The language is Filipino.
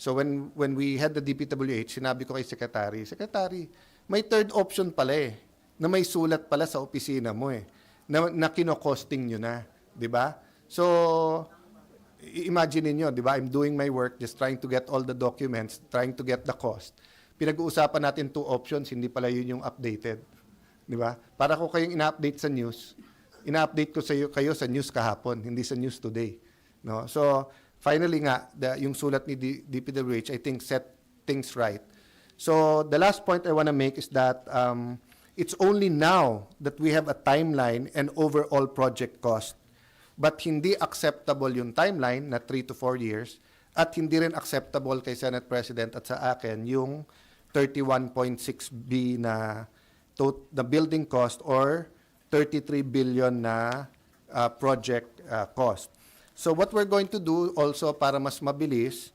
So when we had the DPWH, sinabi ko kay Secretary, may third option pala eh, na may sulat pala sa opisina mo eh, na kino-costing nyo na, di ba? So, imagine niyo, di ba? I'm doing my work, just trying to get all the documents, trying to get the cost. Pinag-uusapan natin 2 options, hindi pala yun yung updated. Di ba? Para ko kayong ina-update sa news, ina-update ko kayo sa news kahapon, hindi sa news today. No? So, finally nga, yung sulat ni DPWH, I think, set things right. So, the last point I want to make is that it's only now that we have a timeline and overall project cost. But hindi acceptable yung timeline na 3 to 4 years at hindi rin acceptable kay Senate President at sa akin yung 31.6B na the building cost or 33 billion na project cost. So what we're going to do also para mas mabilis